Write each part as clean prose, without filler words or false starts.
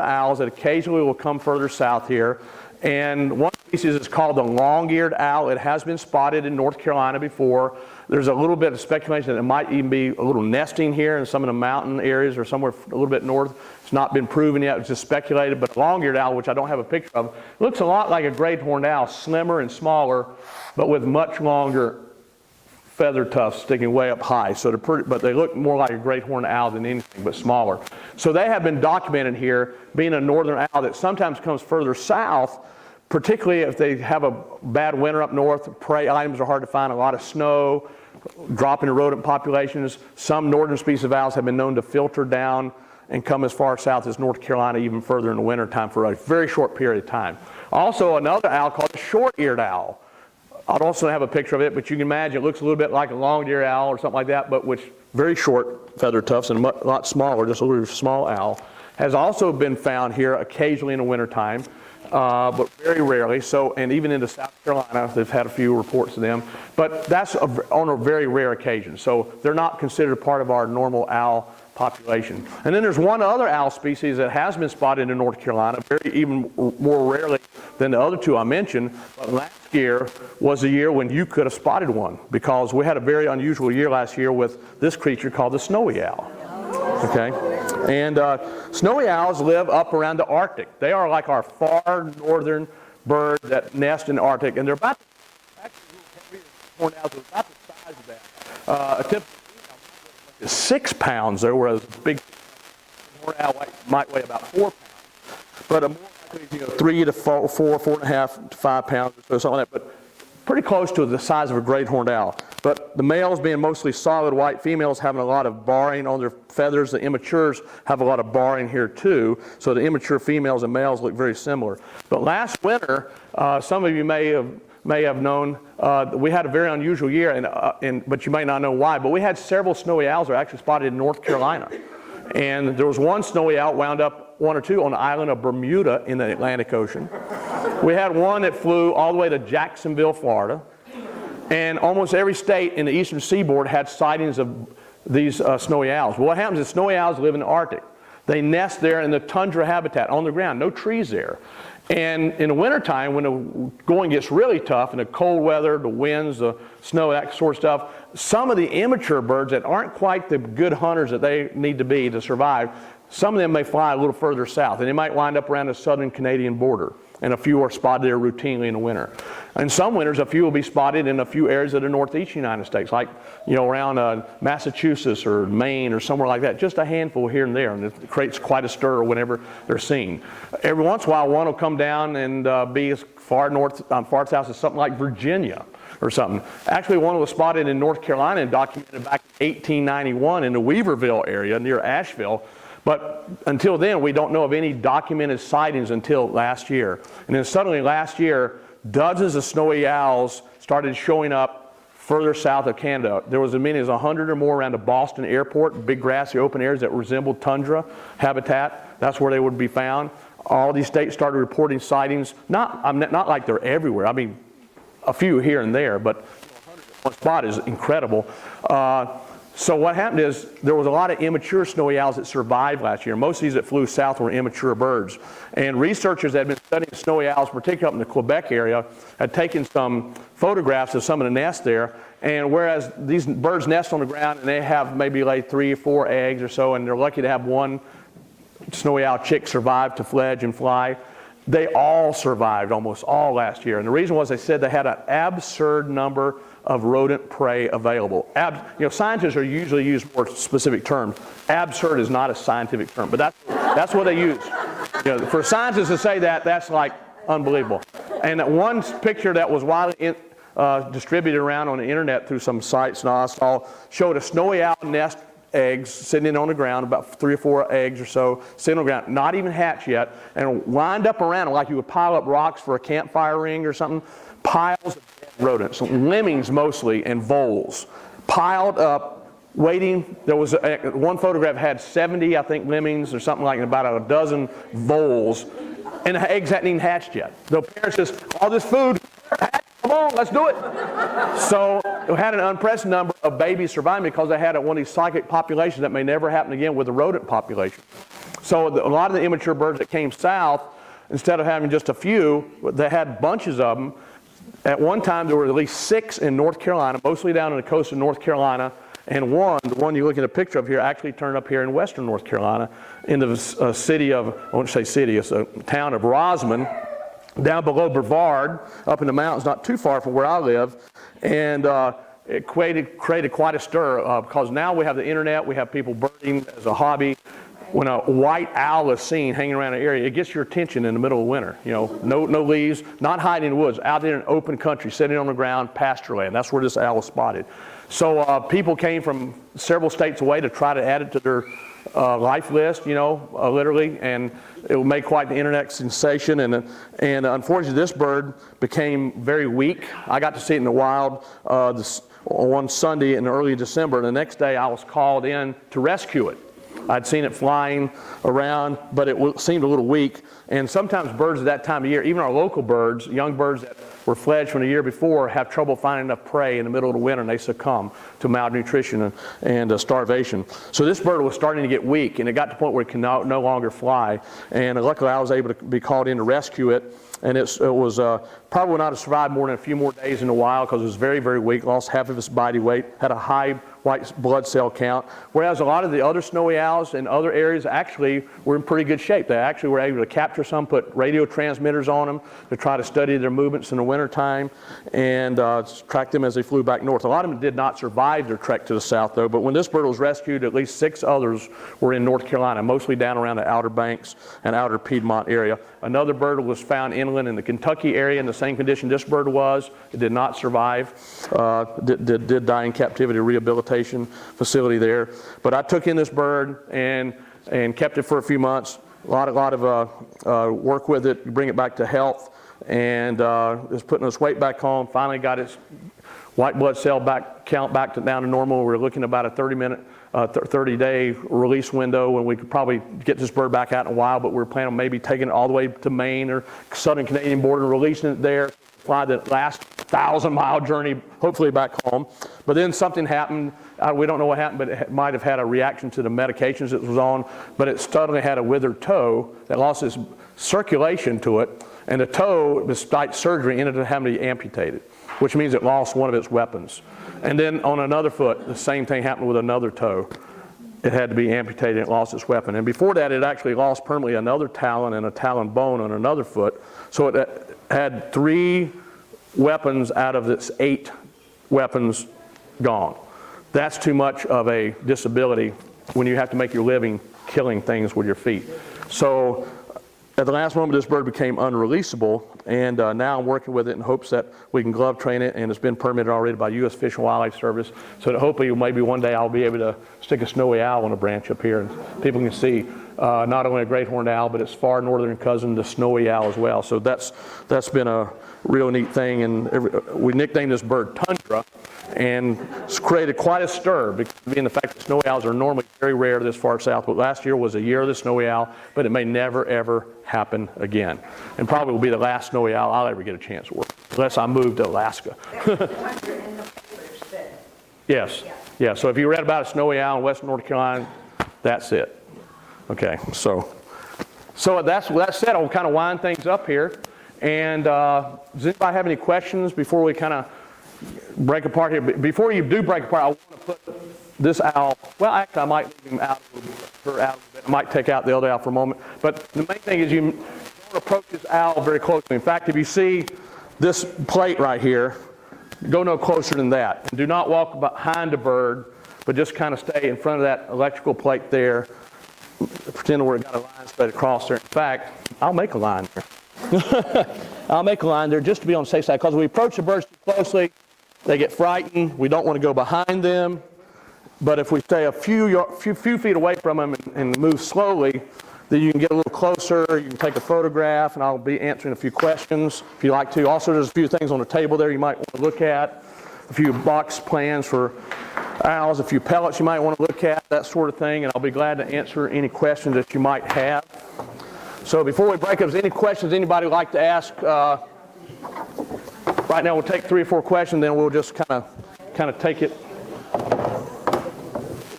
owls that occasionally will come further south here. And one species is called the long-eared owl. It has been spotted in North Carolina before. There's a little bit of speculation that it might even be a little nesting here in some of the mountain areas or somewhere a little bit north. It's not been proven yet, it's just speculated. But the long-eared owl, which I don't have a picture of, looks a lot like a great horned owl, slimmer and smaller, but with much longer feather tufts sticking way up high. So they're pretty, but they look more like a great horned owl than anything, but smaller. So they have been documented here being a northern owl that sometimes comes further south, particularly if they have a bad winter up north. Prey items are hard to find, a lot of snow, dropping the rodent populations. Some northern species of owls have been known to filter down and come as far south as North Carolina, even further in the wintertime for a very short period of time. Also, another owl called the short-eared owl. I also have a picture of it, but you can imagine it looks a little bit like a long-eared owl or something like that, but with very short feather tufts and a lot smaller, just a little small owl. Has also been found here occasionally in the wintertime, but very rarely. So, and even into South Carolina, they've had a few reports of them, but that's on a very rare occasion. So they're not considered part of our normal owl population. And then there's one other owl species that has been spotted in North Carolina, even more rarely than the other two I mentioned. But last year was the year when you could have spotted one, because we had a very unusual year last year with this creature called the snowy owl. Okay, and snowy owls live up around the Arctic. They are like our far northern bird that nest in the Arctic, and they're about horned owls are about the size of that. A typical is 6 pounds there, whereas a big horned owl might weigh about 4 pounds. But a more likely, 3 to 4, 4.5 to 5 pounds or so, something like that. But pretty close to the size of a great horned owl. But the males being mostly solid white, females having a lot of barring on their feathers. The immatures have a lot of barring here too. So the immature females and males look very similar. But last winter, some of you may have known, we had a very unusual year, but you may not know why. But we had several snowy owls that were actually spotted in North Carolina. And there was one snowy owl wound up, one or two, on the island of Bermuda in the Atlantic Ocean. We had one that flew all the way to Jacksonville, Florida. And almost every state in the eastern seaboard had sightings of these snowy owls. Well, what happens is snowy owls live in the Arctic. They nest there in the tundra habitat on the ground, no trees there. And in the wintertime, when the going gets really tough and the cold weather, the winds, the snow, that sort of stuff, some of the immature birds that aren't quite the good hunters that they need to be to survive, some of them may fly a little further south, and they might wind up around the southern Canadian border. And a few are spotted there routinely in the winter. In some winters, a few will be spotted in a few areas of the northeast United States, like around Massachusetts or Maine or somewhere like that. Just a handful here and there, and it creates quite a stir whenever they're seen. Every once in a while, one will come down and be as far north, far south as something like Virginia or something. Actually, one was spotted in North Carolina and documented back in 1891 in the Weaverville area near Asheville. But until then, we don't know of any documented sightings until last year. And then suddenly last year, dozens of snowy owls started showing up further south of Canada. There was as many as 100 or more around the Boston airport, big grassy open areas that resembled tundra habitat. That's where they would be found. All these states started reporting sightings. Not like they're everywhere. I mean, a few here and there, but 100 at one spot is incredible. So what happened is there was a lot of immature snowy owls that survived last year. Most of these that flew south were immature birds. And researchers that had been studying snowy owls, particularly up in the Quebec area, had taken some photographs of some of the nests there. And whereas these birds nest on the ground and they have maybe laid 3 or 4 eggs or so, and they're lucky to have one snowy owl chick survive to fledge and fly, they all survived, almost all last year. And the reason was they said they had an absurd number of rodent prey available. Scientists are usually use more specific terms. Absurd is not a scientific term, but that's what they use. For scientists to say that, that's like unbelievable. And that one picture that was widely distributed around on the internet through some sites and I saw showed a snowy owl nest eggs sitting on the ground, about 3 or 4 eggs or so, sitting on the ground, not even hatched yet, and lined up around them like you would pile up rocks for a campfire ring or something. Piles of dead rodents, lemmings mostly, and voles, piled up, waiting. There was one photograph had 70, I think, lemmings or something like, about a dozen voles, and the eggs hadn't even hatched yet. The parents just, all this food, come on, let's do it. So it had an unprecedented number of babies surviving because they had one of these cyclic populations that may never happen again with the rodent population. So a lot of the immature birds that came south, instead of having just a few, they had bunches of them. At one time, there were at least 6 in North Carolina, mostly down on the coast of North Carolina, and the one you look at a picture of here, actually turned up here in western North Carolina, in the city of, I won't say city, it's a town of Rosman, down below Brevard, up in the mountains, not too far from where I live, and it created quite a stir, because now we have the internet, we have people birding as a hobby. When a white owl is seen hanging around an area, it gets your attention in the middle of winter. You know, no leaves, not hiding in the woods, out there in open country, sitting on the ground, pasture land. That's where this owl was spotted. So people came from several states away to try to add it to their life list, you know, literally, and it will make quite the internet sensation. And unfortunately, this bird became very weak. I got to see it in the wild one Sunday in early December. And the next day, I was called in to rescue it. I'd seen it flying around, but it seemed a little weak. And sometimes birds at that time of year, even our local birds, young birds that were fledged from the year before, have trouble finding enough prey in the middle of the winter, and they succumb to malnutrition and starvation. So this bird was starting to get weak, and it got to the point where it could no longer fly. And luckily, I was able to be called in to rescue it. And it was probably would not have survived more than a few more days in the wild, because it was very, very weak, lost half of its body weight, had a high white blood cell count, whereas a lot of the other snowy owls in other areas actually were in pretty good shape. They actually were able to capture some, put radio transmitters on them to try to study their movements in the wintertime, and track them as they flew back north. A lot of them did not survive their trek to the south, though, but when this bird was rescued, at least 6 others were in North Carolina, mostly down around the Outer Banks and Outer Piedmont area. Another bird was found inland in the Kentucky area in the same condition this bird was. It did not survive, did die in captivity rehabilitation facility there. But I took in this bird and kept it for a few months. A lot of work with it, bring it back to health, and it's putting its weight back on. Finally got its white blood cell count back down to normal. We're looking at about a 30-day release window when we could probably get this bird back out in a while, but we're planning on maybe taking it all the way to Maine or southern Canadian border and releasing it there, fly the last 1,000-mile journey, hopefully back home. But then something happened. We don't know what happened, but it might have had a reaction to the medications it was on, but it suddenly had a withered toe that lost its circulation to it, and the toe, despite surgery, ended up having to be amputated, which means it lost one of its weapons. And then on another foot, the same thing happened with another toe. It had to be amputated and it lost its weapon. And before that, it actually lost permanently another talon and a talon bone on another foot. So it had 3 weapons out of its 8 weapons gone. That's too much of a disability when you have to make your living killing things with your feet. So at the last moment, this bird became unreleasable, and now I'm working with it in hopes that we can glove train it, and it's been permitted already by U.S. Fish and Wildlife Service, so that hopefully maybe one day I'll be able to stick a snowy owl on a branch up here, and people can see not only a great horned owl, but its far northern cousin, the snowy owl, as well. So that's been a real neat thing, and we nicknamed this bird Tundra, and it's created quite a stir, because being the fact that snowy owls are normally very rare this far south. But last year was a year of the snowy owl, but it may never ever happen again, and probably will be the last snowy owl I'll ever get a chance to work, unless I move to Alaska. Yes, yeah. So if you read about a snowy owl in western North Carolina, that's it. Okay, so that's said, I'll kind of wind things up here. And does anybody have any questions before we kind of break apart here? Before you do break apart, I want to put this owl, well, actually I might leave him out a little bit. I might take out the other owl for a moment. But the main thing is you don't approach this owl very closely. In fact, if you see this plate right here, go no closer than that. And do not walk behind the bird, but just kind of stay in front of that electrical plate there. Pretend where it got a line straight across there. In fact, I'll make a line there. I'll make a line there just to be on the safe side, because if we approach the birds too closely, they get frightened. We don't want to go behind them. But if we stay a few feet away from them and move slowly, then you can get a little closer. You can take a photograph, and I'll be answering a few questions if you like to. Also, there's a few things on the table there you might want to look at. A few box plans for owls, a few pellets you might want to look at, that sort of thing. And I'll be glad to answer any questions that you might have. So before we break up, is any questions anybody would like to ask? Right now we'll take 3 or 4 questions, then we'll just kind of take it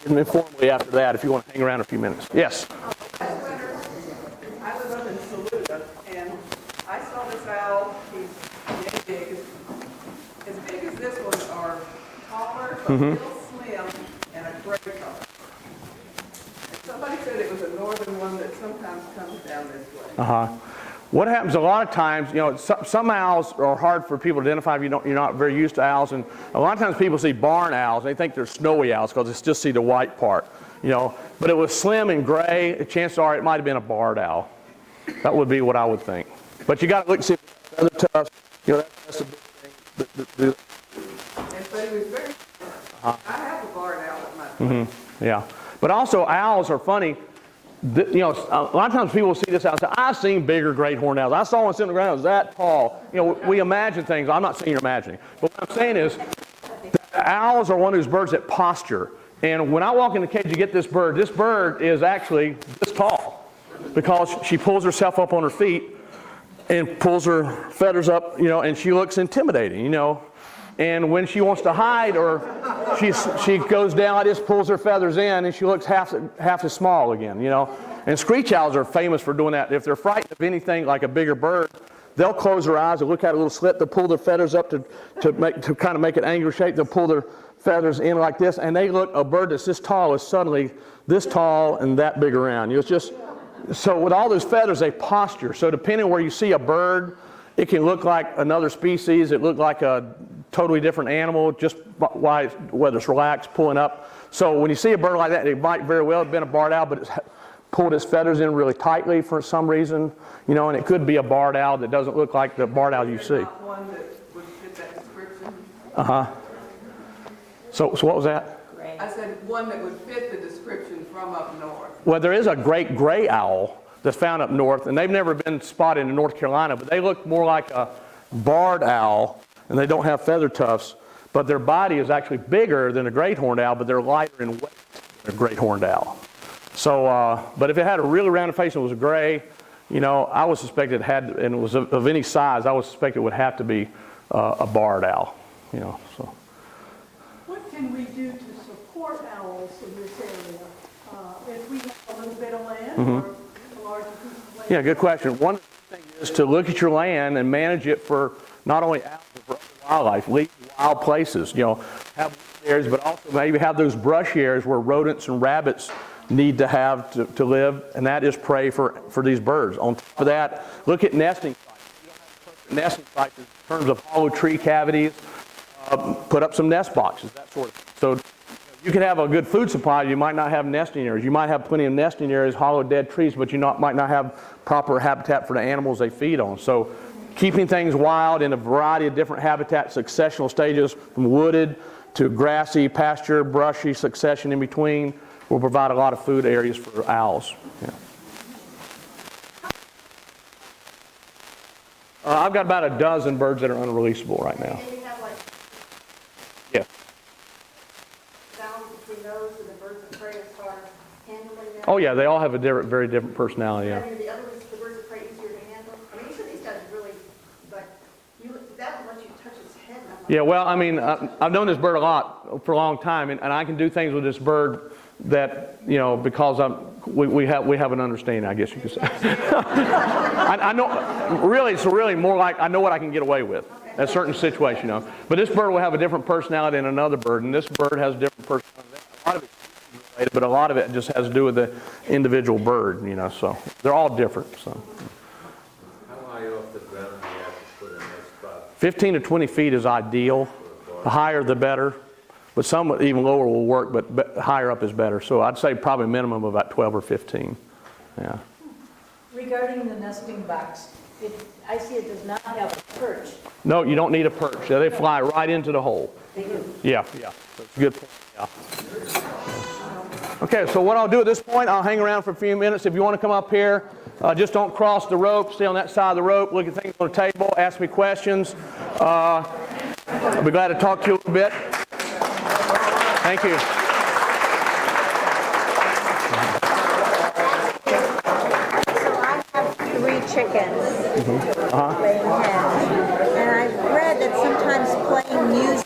informally after that, if you want to hang around a few minutes. Yes? I was wondering in Saluda, and I saw this owl. He's big, as big as this one, or taller, but real slim, and a gray color. And somebody said it was a northern one that sometimes comes down this way. What happens a lot of times, you know, some owls are hard for people to identify if you're not very used to owls, and a lot of times people see barn owls, they think they're snowy owls because they just see the white part, you know. But it was slim and gray, chances are it might have been a barred owl. That would be what I would think. But you got to look and see if the feather tufts, you know, that's a big thing. And but he was very, I have a barred owl at my place. Yeah. But also owls are funny. You know, a lot of times people see this owl and say, I've seen bigger great horned owls. I saw one sitting on the ground that was that tall. You know, we imagine things. I'm not saying you're imagining. But what I'm saying is, the owls are one of those birds that posture. And when I walk in the cage to get this bird is actually this tall because she pulls herself up on her feet and pulls her feathers up, you know, and she looks intimidating, you know. And when she wants to hide or she goes down like this, pulls her feathers in, and she looks half as small again, you know. And screech owls are famous for doing that. If they're frightened of anything like a bigger bird, they'll close their eyes and look at a little slit. They'll pull their feathers up to kind of make an angular shape. They'll pull their feathers in like this, and they look, a bird that's this tall is suddenly this tall and that big around. You know, it's just, so with all those feathers, they posture. So depending on where you see a bird, it can look like another species. It look like a totally different animal, just whether it's relaxed, pulling up. So when you see a bird like that, it might very well have been a barred owl, but it's pulled its feathers in really tightly for some reason, you know, and it could be a barred owl that doesn't look like the barred owl you see. One that would fit that description. So what was that? I said one that would fit the description from up north. Well, there is a great gray owl that's found up north, and they've never been spotted in North Carolina, but they look more like a barred owl, and they don't have feather tufts, but their body is actually bigger than a great horned owl, but they're lighter in weight than a great horned owl. So, but if it had a really rounded face and it was gray, you know, I would suspect it had, and it was of any size, I would suspect it would have to be a barred owl, you know. So. What can we do to support owls in this area? If we have a little bit of land or a larger piece of land? Yeah, good question. One thing is to look at your land and manage it for not only owls, but for other wildlife. Leave wild places, you know, have areas, but also maybe have those brushy areas where rodents and rabbits need to have to live, and that is prey for these birds. On top of that, look at nesting sites. You don't have perfect nesting sites in terms of hollow tree cavities. Put up some nest boxes, that sort of thing. So you can have a good food supply, you might not have nesting areas. You might have plenty of nesting areas, hollow dead trees, but you might not have proper habitat for the animals they feed on. So keeping things wild in a variety of different habitat successional stages, from wooded to grassy, pasture, brushy, succession in between, will provide a lot of food areas for owls. Yeah. I've got about a dozen birds that are unreleasable right now. And you have like Yeah. balance between those and the birds of prey as far as handling them? Oh yeah, they all have a very different personality. Yeah. I mean, the other ones, the birds of prey easier to handle? I mean, you said these guys really, like, that one lets you touch its head. And I'm like, Yeah, well, I mean, I've known this bird a lot for a long time, and I can do things with this bird that, you know, because we have an understanding, I guess you could say. I know, really, it's really more like I know what I can get away with in a certain situation, you know. But this bird will have a different personality than another bird, and this bird has a different personality. A lot of it's related, but a lot of it just has to do with the individual bird, you know. So they're all different. So. How high off the ground do you have to put a nest box? 15 to 20 feet is ideal. The higher, the better. But some even lower will work, but higher up is better. So I'd say probably a minimum of about 12 or 15. Yeah. Regarding the nesting box, I see it does not have a perch. No, you don't need a perch. They fly right into the hole. They do. Yeah. That's a good point. Yeah. Okay, so what I'll do at this point, I'll hang around for a few minutes. If you want to come up here, just don't cross the rope. Stay on that side of the rope. Look at things on the table. Ask me questions. I'll be glad to talk to you a little bit. Thank you. So I have 3 chickens laying hens, and I've read that sometimes playing music